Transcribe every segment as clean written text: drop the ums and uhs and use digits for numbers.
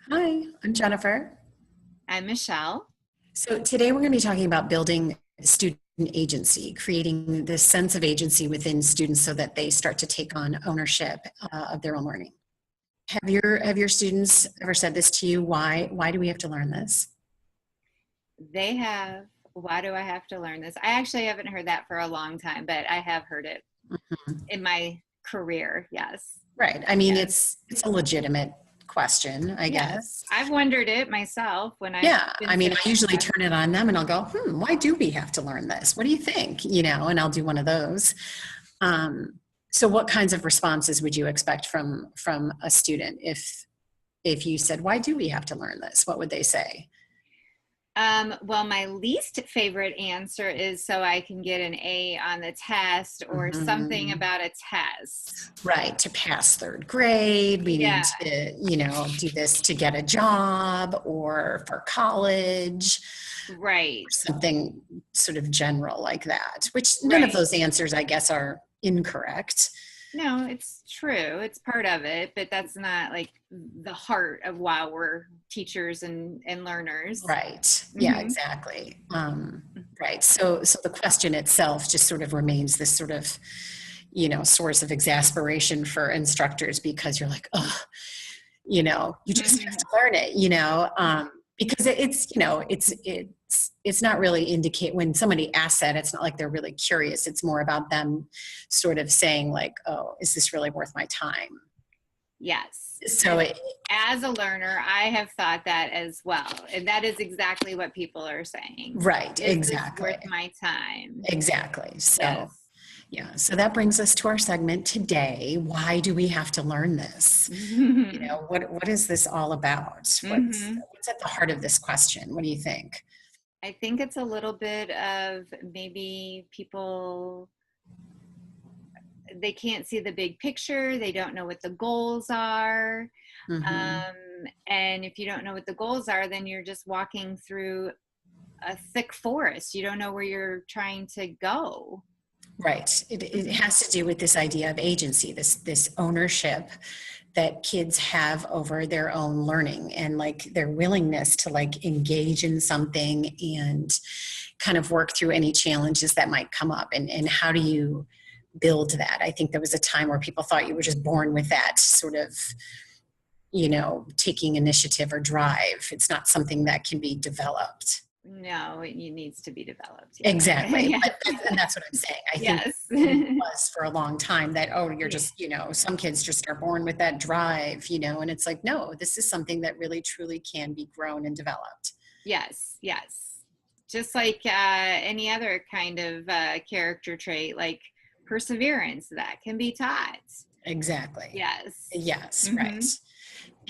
Hi, I'm Jennifer. I'm Michelle. So today we're going to be talking about building student agency, creating this sense of agency within students so that they start to take on ownership of their own learning. Have your students ever said this to you? Why do we have to learn this? They have, why do I have to learn this? I actually haven't heard that for a long time, but I have heard it Mhm. in my career. Yes. Right. I mean, Yes. it's a legitimate question, I Yes. guess. I've wondered it myself when I've Yeah. been I mean, I sitting in usually class. turn it on them and I'll go, why do we have to learn this? What do you think? And I'll do one of those. Um, so what kinds of responses would you expect from a student if you said, why do we have to learn this? What would they say? Well, my least favorite answer is so I can get an A on the test or something Mhm. about a test. Right, to pass third grade, we need Yeah, to, do this to get a job or for college, right, or something sort of general like that, which none of right. those answers, I guess, are incorrect. No, it's true. It's part of it, but that's not like the heart of why we're teachers and learners. Right. Yeah, Hmm. exactly. Right. So the question itself just sort of remains this sort of, source of exasperation for instructors because you're like, oh, you just have to learn it, because it's not really indicate when somebody asks that, it's not like they're really curious. It's more about them sort of saying like, oh, is this really worth my time? Yes. So And as a learner, I have thought that as well. And that is exactly what people are saying. right, Is this exactly. worth my time? Exactly. So, Yes. yeah. So that brings us to our segment today. Why do we have to learn this? Hmm. What is this all about? What's at the heart of this question? What do you think? I think it's a little bit of maybe people, they can't see the big picture. They don't know what the goals are. Hmm. And if you don't know what the goals are, then you're just walking through a thick forest. You don't know where you're trying to go. Right. It Mhm. has to do with this idea of agency, this ownership that kids have over their own learning and like their willingness to like engage in something and kind of work through any challenges that might come up. And how do you build that? I think there was a time where people thought you were just born with that sort of, taking initiative or drive. It's not something that can be developed. No, it needs to be developed. Yes. Exactly. Yes. And that's what I'm saying. I think Yes. it was for a long time that, oh, you're Yeah. just, some kids just are born with that drive, and it's like, no, this is something that really truly can be grown and developed. Yes. Yes. Just like any other kind of character trait, like perseverance, that can be taught. Exactly. Yes. Yes, right.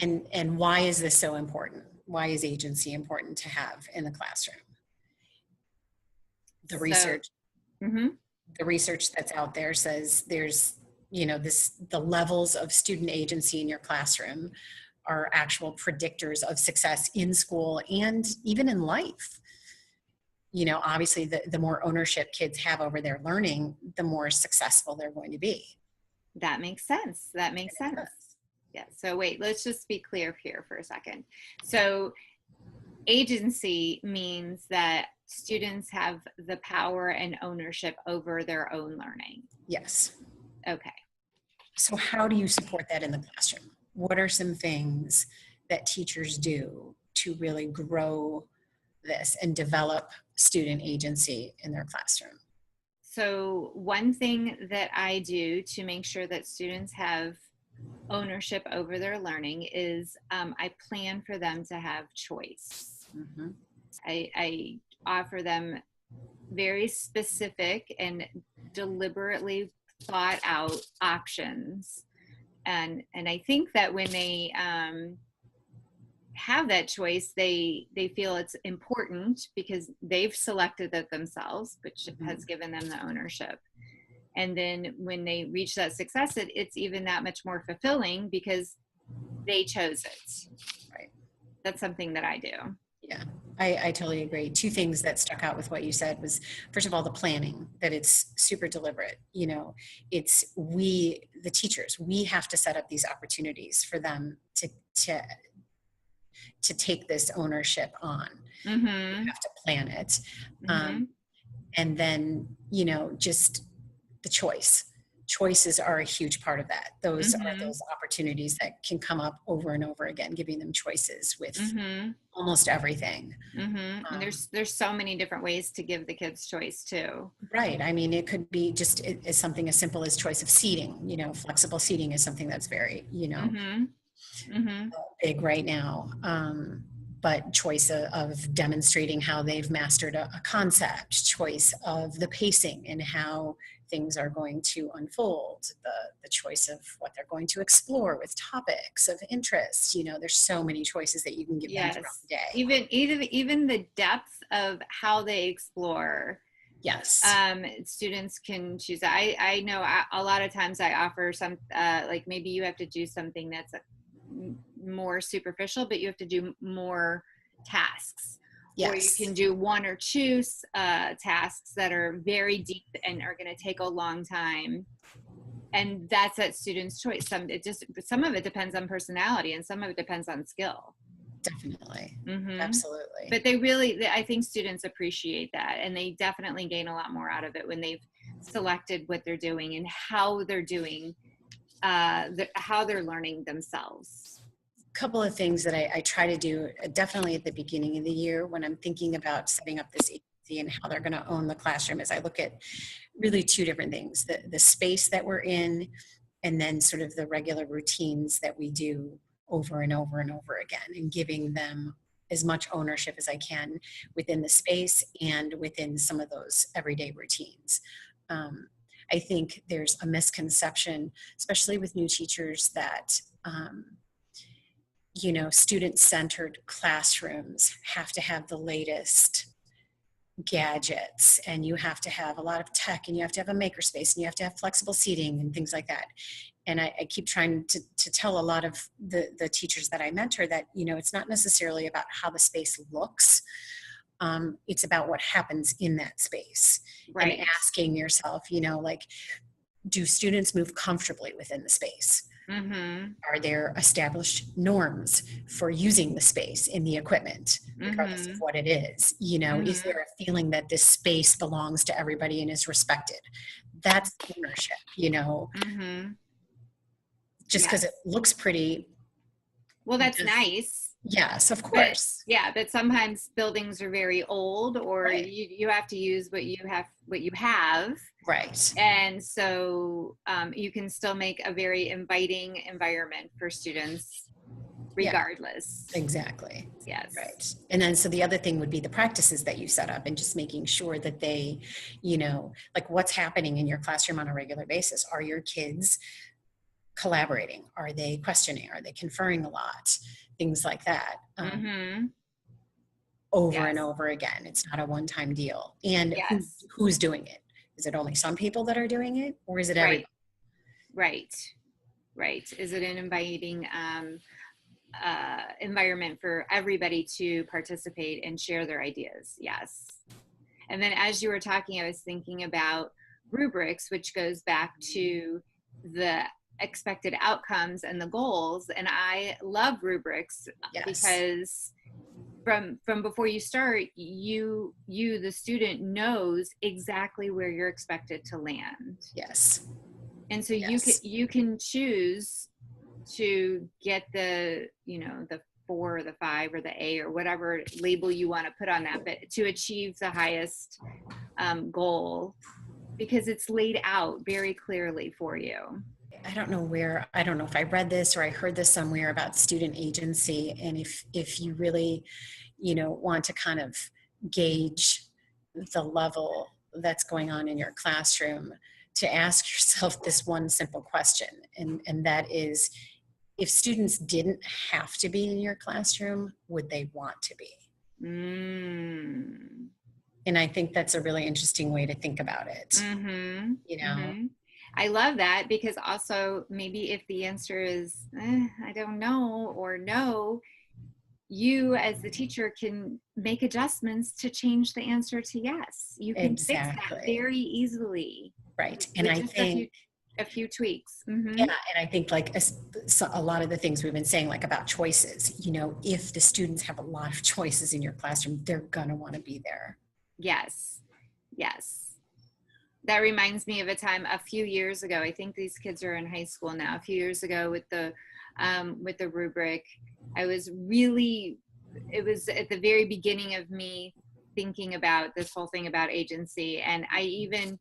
Hmm. And why is this so important? Why is agency important to have in the classroom? The So, research mhm. the research that's out there says there's the levels of student agency in your classroom are actual predictors of success in school and even in life. Obviously the more ownership kids have over their learning, the more successful they're going to be. That makes sense. That And makes it sense. does. Yeah. So wait, let's just be clear here for a second. So agency means that students have the power and ownership over their own learning. Yes. Okay. So how do you support that in the classroom? What are some things that teachers do to really grow this and develop student agency in their classroom? So one thing that I do to make sure that students have ownership over their learning is I plan for them to have choice. Mhm. I offer them very specific and deliberately thought out options. And I think that when they have that choice, they feel it's important because they've selected it themselves, which has Mhm. given them the ownership. And then when they reach that success, it's even that much more fulfilling because they chose it. Right. That's something that I do. Yeah, I totally agree. Two things that stuck out with what you said was, first of all, the planning, that it's super deliberate. It's the teachers, we have to set up these opportunities for them to to take this ownership on. Mm-hmm. You have to plan it. Mm-hmm. And then, you know, just the choices are a huge part of that. Those are Mm-hmm. those opportunities that can come up over and over again, giving them choices with Mm-hmm. almost everything. Mm-hmm. And there's so many different ways to give the kids choice too. Right. I mean, it could be just as something as simple as choice of seating. You know, flexible seating is something that's very, you know, Mm-hmm. Mm-hmm. big right now. But choice of demonstrating how they've mastered a concept, choice of the pacing and how things are going to unfold, the choice of what they're going to explore with topics of interest. You know, there's so many choices that you can give them throughout Yes. the day. Even the depth of how they explore. Yes. Students can choose. I know a lot of times I offer some, like maybe you have to do something that's more superficial, but you have to do more tasks. Or you Yes. can do one or two tasks that are very deep and are going to take a long time. And that's at students' choice. Some of it depends on personality, and some of it depends on skill. Definitely. Mm-hmm. Absolutely. But I think students appreciate that, and they definitely gain a lot more out of it when they've selected what they're doing and how they're doing, how they're learning themselves. Couple of things that I try to do definitely at the beginning of the year when I'm thinking about setting up this agency and how they're going to own the classroom is I look at really two different things, the space that we're in, and then sort of the regular routines that we do over and over and over again, and giving them as much ownership as I can within the space and within some of those everyday routines. I think there's a misconception, especially with new teachers, that you know, student-centered classrooms have to have the latest gadgets, and you have to have a lot of tech, and you have to have a makerspace, and you have to have flexible seating and things like that. And I keep trying to tell a lot of the teachers that I mentor that, you know, it's not necessarily about how the space looks. It's about what happens in that space. Right. And asking yourself, you know, like, do students move comfortably within the space? Mm-hmm. Are there established norms for using the space in the equipment, regardless of what it is? You know, is there a feeling that this space belongs to everybody and is respected? That's ownership, you know. Just because it looks pretty. Well, that's nice. Yes, of course. But sometimes buildings are very old, or Right. you have to use what you have. Right. And so you can still make a very inviting environment for students regardless. Yeah, exactly. Yes. Right. And then, so the other thing would be the practices that you set up and just making sure that they, you know, like what's happening in your classroom on a regular basis. Are your kids collaborating? Are they questioning? Are they conferring a lot? Things like that. Over and over again. It's not a one-time deal. And who's doing it? Is it only some people that are doing it, or is it everybody? Right. Is it an inviting environment for everybody to participate and share their ideas? Yes. And then as you were talking, I was thinking about rubrics, which goes back to the expected outcomes and the goals. And I love rubrics because from before you start, you the student knows exactly where you're expected to land. Yes. And so you can choose to get the, you know, the 4 or the 5 or the A or whatever label you want to put on that, but to achieve the highest goal, because it's laid out very clearly for you. I don't know if I read this or I heard this somewhere about student agency. And if you really, you know, want to kind of gauge the level that's going on in your classroom, to ask yourself this one simple question. And that is, if students didn't have to be in your classroom, would they want to be? And I think that's a really interesting way to think about it. You know? I love that, because also maybe if the answer is, I don't know, or no, you as the teacher can make adjustments to change the answer to yes. You can fix that very easily. Right. And I think A few tweaks. Mm-hmm. Yeah, and I think like a lot of the things we've been saying, like about choices, if the students have a lot of choices in your classroom, they're gonna want to be there. Yes. Yes. That reminds me of a time a few years ago. I think these kids are in high school now. A few years ago with the rubric, it was at the very beginning of me thinking about this whole thing about agency. And I even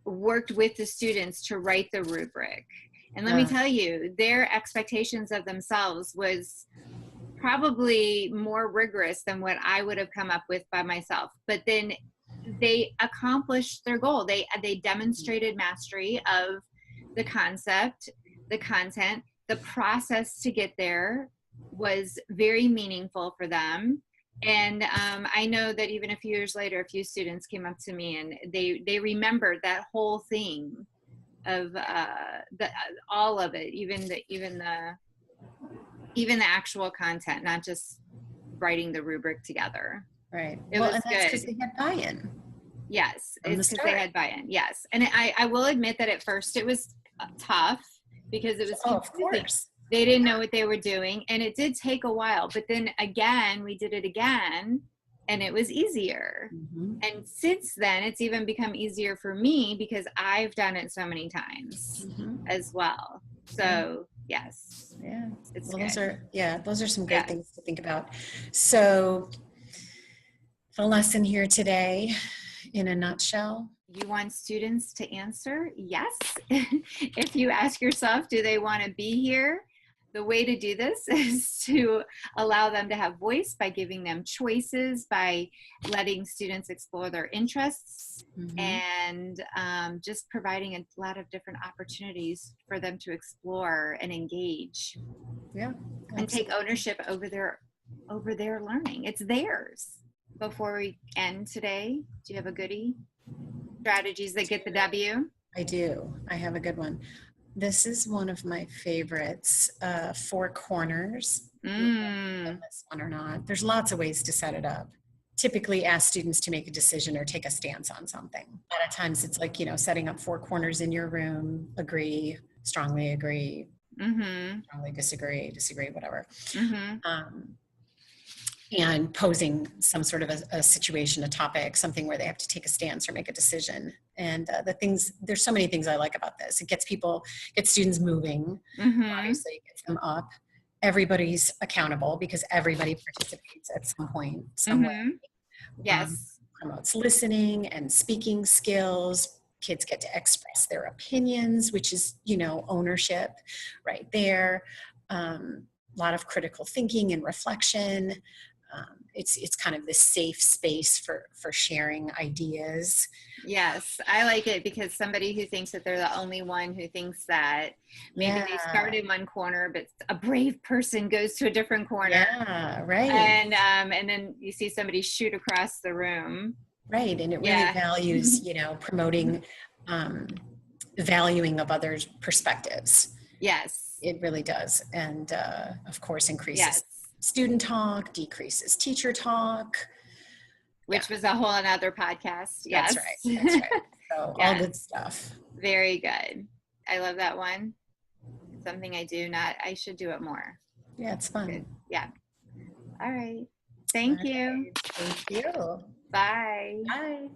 worked with the students to write the rubric. And let me tell you, their expectations of themselves was probably more rigorous than what I would have come up with by myself. But then they accomplished their goal. They demonstrated mastery of the concept, the content, the process to get there was very meaningful for them. And I know that even a few years later, a few students came up to me and they remembered that whole thing of all of it, even the actual content, not just writing the rubric together. Right. It was and that's good. because they had buy-in. Yes, From the it's because start. they had buy-in. Yes, and I will admit that at first it was tough because it was Of confusing. course. They didn't know what they were doing, and it did take a while. But then again, we did it again, and it was easier. Mhm. And since then, it's even become easier for me because I've done it so many times Mhm. as well. So yes, Yeah. it's Well, good. those are some great Yeah. things to think about. So the lesson here today, in a nutshell. You want students to answer yes. If you ask yourself, do they want to be here? The way to do this is to allow them to have voice by giving them choices, by letting students explore their interests, and just providing a lot of different opportunities for them to explore and engage. Yeah. And take ownership over their learning. It's theirs. Before we end today, do you have a goodie? Strategies that get the W? I do. I have a good one. This is one of my favorites, Four Corners. This one or not. There's lots of ways to set it up. Typically ask students to make a decision or take a stance on something. A lot of times it's like, setting up 4 corners in your room, agree, strongly, strongly disagree, whatever. And posing some sort of a situation, a topic, something where they have to take a stance or make a decision. And there's so many things I like about this. It gets students moving, obviously it gets them up. Everybody's accountable because everybody participates at some point, somewhere. Yes. Promotes listening and speaking skills. Kids get to express their opinions, which is, ownership right there. A lot of critical thinking and reflection. It's kind of this safe space for sharing ideas. Yes, I like it because somebody who thinks that they're the only one who thinks that maybe they start in one corner, but a brave person goes to a different corner. Yeah, right. And then you see somebody shoot across the room. Right, and it really values, promoting valuing of others' perspectives. Yes. It really does. And of course, increases student talk, decreases teacher talk. Which was a whole another podcast. Yes. That's right. So all good stuff. Very good. I love that one. It's something I do not, I should do it more. Yeah, it's fun. Good. Yeah. All right. Thank you. Thank you. Bye. Bye.